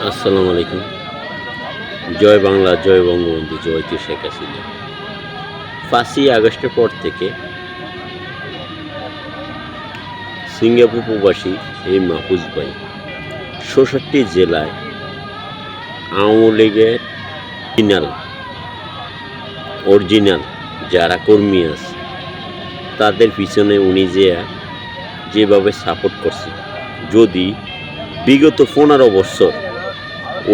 আসসালামু আলাইকুম। জয় বাংলা, জয় বঙ্গবন্ধু, জয় তুই শেখ হাসিনা। ৫ই আগস্টের পর থেকে সিঙ্গাপুর প্রবাসী এই মাহফুজ ভাই ৬৬ জেলায় আওয়ামী লীগের অরিজিনাল যারা কর্মী আছে তাদের পিছনে উনি যেভাবে সাপোর্ট করছে, যদি বিগত ১৫ বছর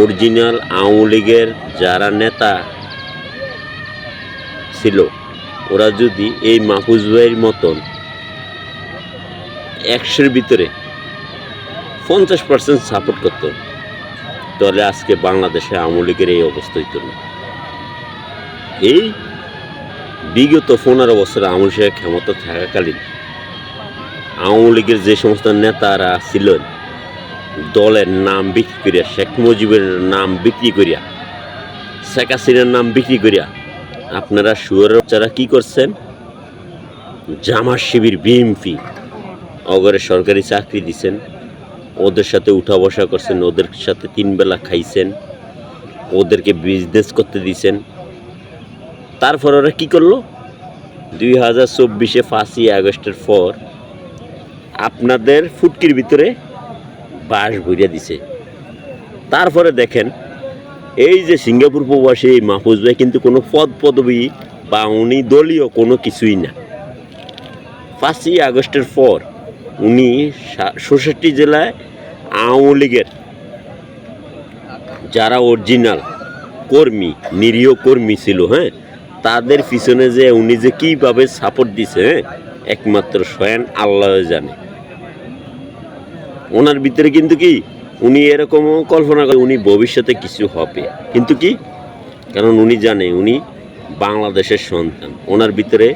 অরিজিনাল আওয়ামী লীগের যারা নেতা ছিল ওরা যদি এই মাহফুজ ভাইয়ের মতন ১০০-র ভিতরে ৫০% সাপোর্ট করত, তাহলে আজকে বাংলাদেশে আওয়ামী লীগের এই অবস্থা হইত না। এই বিগত ১৫ বছর আওয়ামী লীগের ক্ষমতা থাকাকালীন আওয়ামী লীগের যে সমস্ত নেতারা ছিলেন দলের নাম বিক্রি করিয়া, শেখ মুজিবের নাম বিক্রি করিয়া, শেখ হাসিনার নাম বিক্রি করিয়া আপনারা শুয়ারের বাচ্চারা কী করছেন? জামাত শিবির, বিএনপি অগরে সরকারি চাকরি দিছেন, ওদের সাথে উঠা বসা করছেন, ওদের সাথে ৩ বেলা খাইছেন, ওদেরকে বিজনেস করতে দিছেন। তারপর ওরা কী করলো? ২০২৪-এ ৫ই আগস্টের পর আপনাদের ফুটকির ভিতরে বাঁশ ভরিয়া দিছে। তারপরে দেখেন এই যে সিঙ্গাপুর প্রবাসী এই মাহফুজ ভাই কিন্তু কোনো পদবি বা উনি দলীয় কোনো কিছুই না। ৫ই আগস্টের পর উনি ৬৬ জেলায় আওয়ামী লীগের যারা অরিজিনাল কর্মী, নিরীহ কর্মী ছিল, তাদের পিছনে যে উনি যে কীভাবে সাপোর্ট দিছে, একমাত্র স্বয়ং আল্লাহ জানে। ওনার ভিতরে কিন্তু কি উনি এরকমও কল্পনা করে উনি ভবিষ্যতে কিছু হবে, কিন্তু কি, কারণ উনি জানে উনি বাংলাদেশের সন্তান, ওনার ভিতরে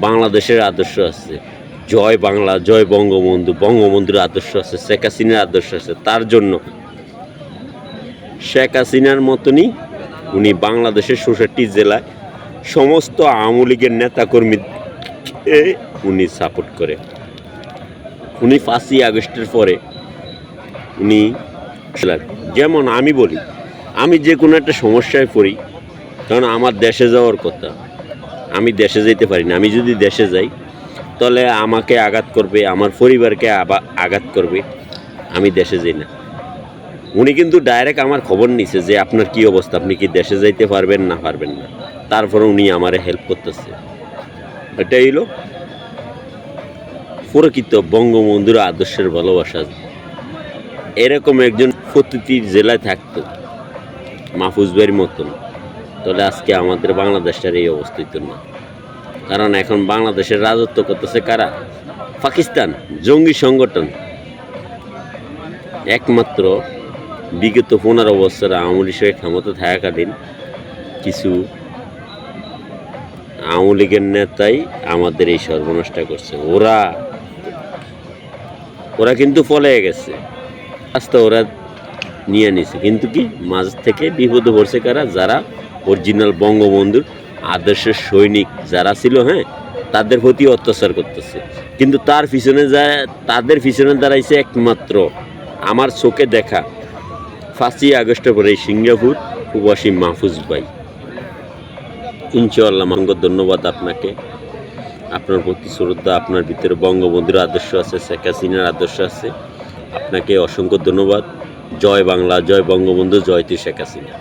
বাংলাদেশের আদর্শ আছে, জয় বাংলা, জয় বঙ্গবন্ধু, বঙ্গবন্ধুর আদর্শ আছে, শেখ হাসিনার আদর্শ আছে। তার জন্য শেখ হাসিনার মতনই উনি বাংলাদেশের ৬৬ জেলায় সমস্ত আওয়ামী লীগের নেতাকর্মীকে উনি সাপোর্ট করে। উনি ৫ই আগস্টের পরে উনি, যেমন আমি বলি, আমি যে কোনো একটা সমস্যায় পড়ি, কারণ আমার দেশে যাওয়ার কথা, আমি দেশে যেতে পারি না। আমি যদি দেশে যাই তাহলে আমাকে আঘাত করবে, আমার পরিবারকে আঘাত করবে, আমি দেশে যাই না। উনি কিন্তু ডাইরেক্ট আমার খবর নিছে যে আপনার কি অবস্থা, আপনি কি দেশে যাইতে পারবেন না পারবেন না, তারপরে উনি আমারে হেল্প করতেছে। এটাই হলো প্রকৃত বঙ্গবন্ধুর আদর্শের ভালোবাসা। এরকম একজন প্রতিটি জেলায় থাকতো মাহফুজ ভাইয়ের মতন, তাহলে আজকে আমাদের বাংলাদেশের এই অবস্থা হইতো না। কারণ এখন বাংলাদেশের রাজত্ব করতেছে কারা? পাকিস্তান, জঙ্গি সংগঠন। একমাত্র বিগত ১৫ বছর আওয়ামী লীগের ক্ষমতা থাকাকালীন কিছু আওয়ামী লীগের নেতাই আমাদের এই সর্বনাশটা করছে। ওরা কিন্তু পলায়ে গেছে, আস্তে ওরা নিয়ে নিছে, কিন্তু কি মাঝ থেকে বিপদে পড়ছে কারা? যারা অরিজিনাল বঙ্গবন্ধুর আদর্শের সৈনিক যারা ছিল, তাদের প্রতি অত্যাচার করতেছে। কিন্তু তাদের পিছনে দাঁড়াইছে একমাত্র আমার চোখে দেখা ৫ই আগস্টের পরে এই সিঙ্গাপুর প্রবাসী মাহফুজ ভাই। ইনশাআল্লাহ ধন্যবাদ আপনাকে, আপনার প্রতি শ্রদ্ধা, আপনার ভিতরে বঙ্গবন্ধুর আদর্শ আছে, শেখ হাসিনার আদর্শ আছে। আপনাকে অসংখ্য ধন্যবাদ। জয় বাংলা, জয় বঙ্গবন্ধু, জয় তুই শেখ হাসিনা।